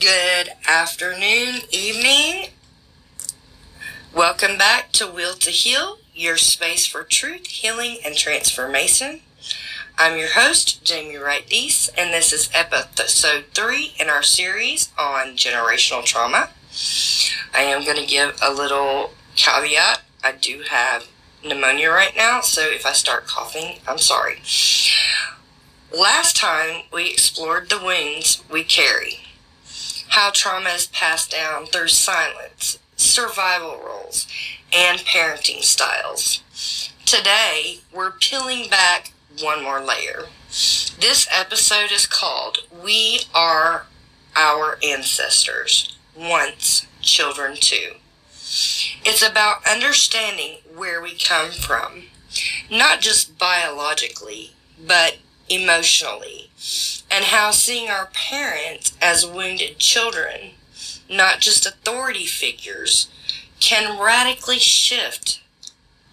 Good afternoon, evening. Welcome back to Will to Heal, your space for truth, healing, and transformation. I'm your host, Jamie Wright Deese, and this is episode 3 in our series on generational trauma. I am going to give a little caveat. I do have pneumonia right now, so if I start coughing, I'm sorry. Last time, we explored the wounds we carry, how trauma is passed down through silence, survival roles, and parenting styles. Today, we're peeling back one more layer. This episode is called We Are Our Ancestors, Once Children Too. It's about understanding where we come from, not just biologically, but emotionally, and how seeing our parents as wounded children, not just authority figures, can radically shift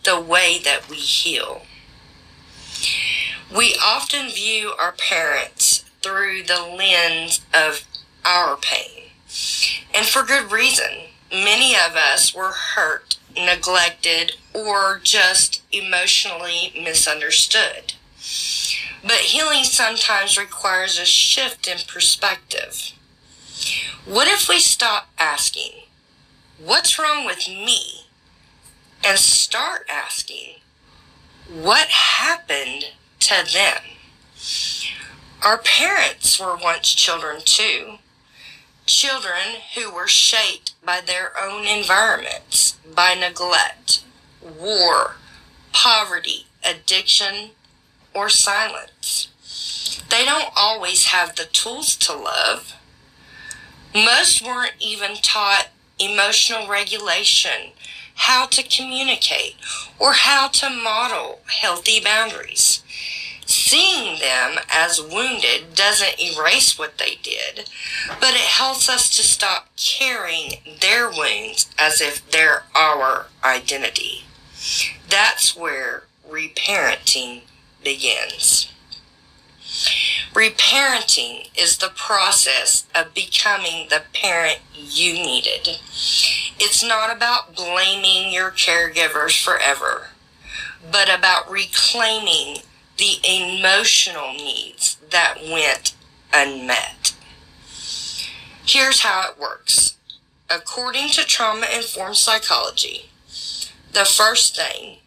the way that we heal. We often view our parents through the lens of our pain, and for good reason. Many of us were hurt, neglected, or just emotionally misunderstood. But healing sometimes requires a shift in perspective. What if we stop asking, what's wrong with me? And start asking, what happened to them? Our parents were once children too. Children who were shaped by their own environments, by neglect, war, poverty, addiction, or silence. They don't always have the tools to love. Most weren't even taught emotional regulation, how to communicate, or how to model healthy boundaries. Seeing them as wounded doesn't erase what they did, but it helps us to stop carrying their wounds as if they're our identity. That's where reparenting begins. Reparenting is the process of becoming the parent you needed. It's not about blaming your caregivers forever, but about reclaiming the emotional needs that went unmet. Here's how it works. According to trauma-informed psychology, the first thing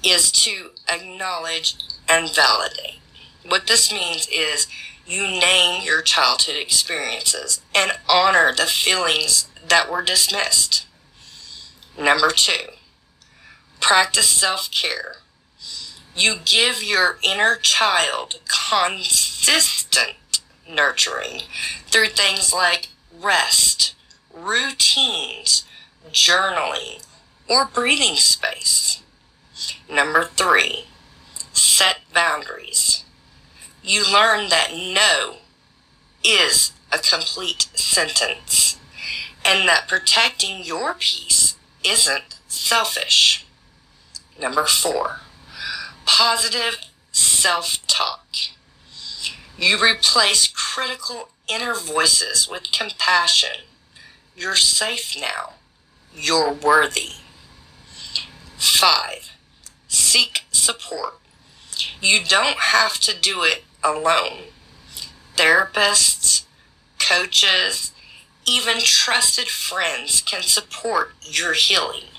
is to acknowledge and validate. What this means is you name your childhood experiences and honor the feelings that were dismissed. Number 2, practice self-care. You give your inner child consistent nurturing through things like rest, routines, journaling, or breathing space. Number 3, set boundaries. You learn that no is a complete sentence, and that protecting your peace isn't selfish. Number 4, positive self-talk. You replace critical inner voices with compassion. You're safe now. You're worthy. 5, seek support. You don't have to do it alone. Therapists, coaches, even trusted friends can support your healing.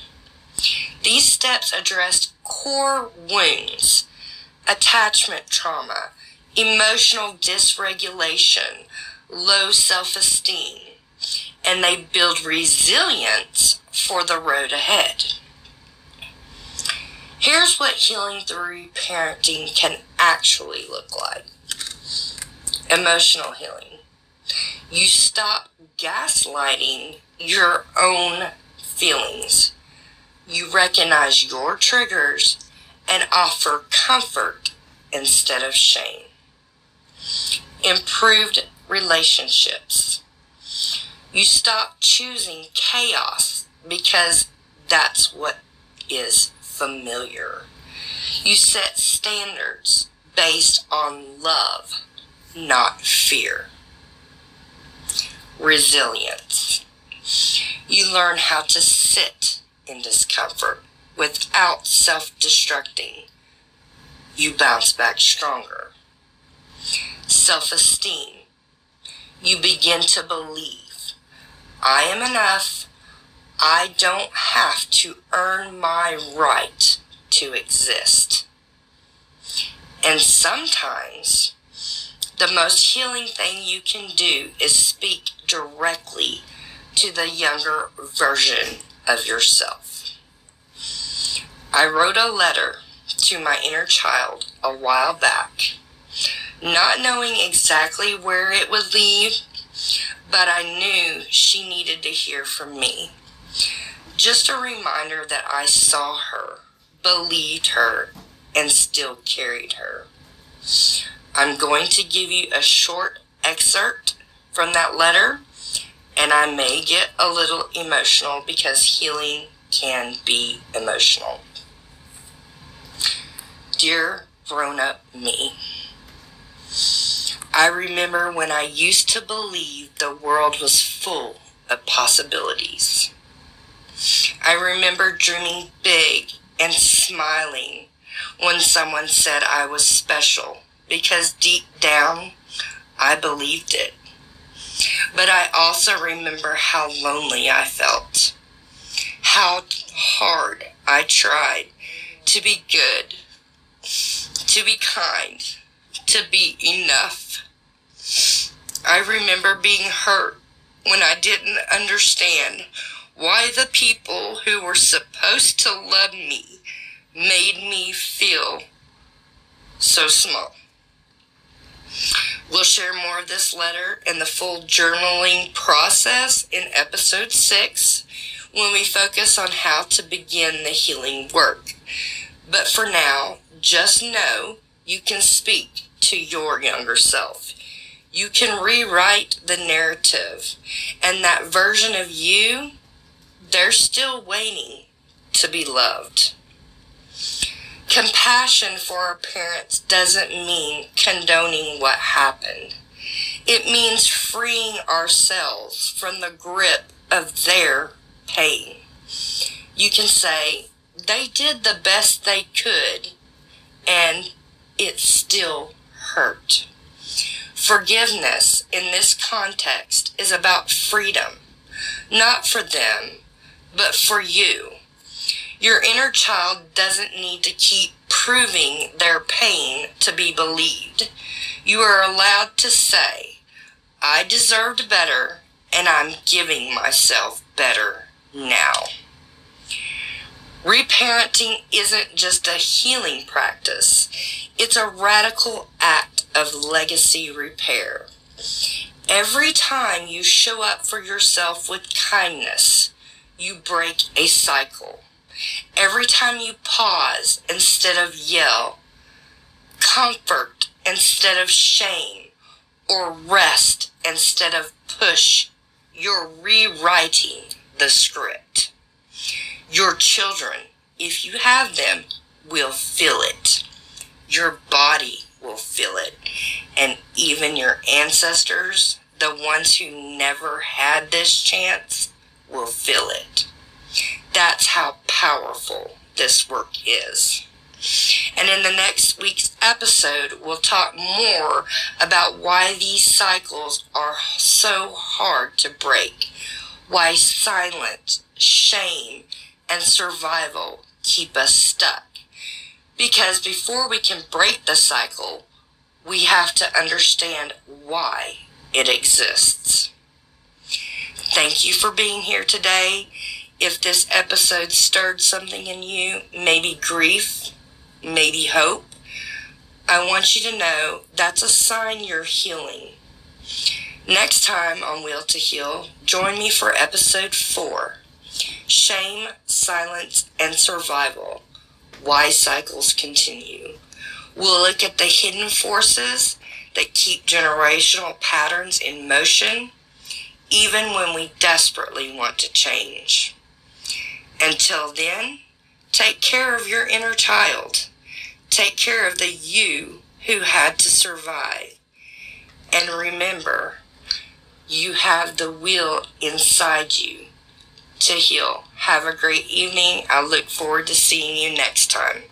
These steps address core wounds, attachment trauma, emotional dysregulation, low self-esteem, and they build resilience for the road ahead. Here's what healing through parenting can actually look like. Emotional healing. You stop gaslighting your own feelings. You recognize your triggers and offer comfort instead of shame. Improved relationships. You stop choosing chaos because that's what is familiar. You set standards based on love, not fear. resilience. You learn how to sit in discomfort without self-destructing. You bounce back stronger. Self-esteem. You begin to believe, I am enough. I don't have to earn my right to exist. And sometimes, the most healing thing you can do is speak directly to the younger version of yourself. I wrote a letter to my inner child a while back, not knowing exactly where it would lead, but I knew she needed to hear from me. Just a reminder that I saw her, believed her, and still carried her. I'm going to give you a short excerpt from that letter, and I may get a little emotional because healing can be emotional. Dear grown-up me, I remember when I used to believe the world was full of possibilities. I remember dreaming big and smiling when someone said I was special, because deep down, I believed it. But I also remember how lonely I felt, how hard I tried to be good, to be kind, to be enough. I remember being hurt when I didn't understand why the people who were supposed to love me made me feel so small. We'll share more of this letter and the full journaling process in episode 6 when we focus on how to begin the healing work. But for now, just know you can speak to your younger self. You can rewrite the narrative, and that version of you, they're still waiting to be loved. Compassion for our parents doesn't mean condoning what happened. It means freeing ourselves from the grip of their pain. You can say, they did the best they could, and it still hurt. Forgiveness in this context is about freedom, not for them, but for you. Your inner child doesn't need to keep proving their pain to be believed. You are allowed to say, I deserved better, and I'm giving myself better now. Reparenting isn't just a healing practice. It's a radical act of legacy repair. Every time you show up for yourself with kindness, you break a cycle. Every time you pause instead of yell, comfort instead of shame, or rest instead of push, you're rewriting the script. Your children, if you have them, will feel it. Your body will feel it. And even your ancestors, the ones who never had this chance, will feel it. That's how powerful this work is. And in the next week's episode, we'll talk more about why these cycles are so hard to break, why silence, shame, and survival keep us stuck. Because before we can break the cycle, we have to understand why it exists. Thank you for being here today. If this episode stirred something in you, maybe grief, maybe hope, I want you to know that's a sign you're healing. Next time on Will to Heal, join me for episode 4, Shame, Silence, and Survival, Why Cycles Continue. We'll look at the hidden forces that keep generational patterns in motion, even when we desperately want to change. Until then, take care of your inner child. Take care of the you who had to survive. And remember, You have the will inside you to heal. Have a great evening. I look forward to seeing you next time.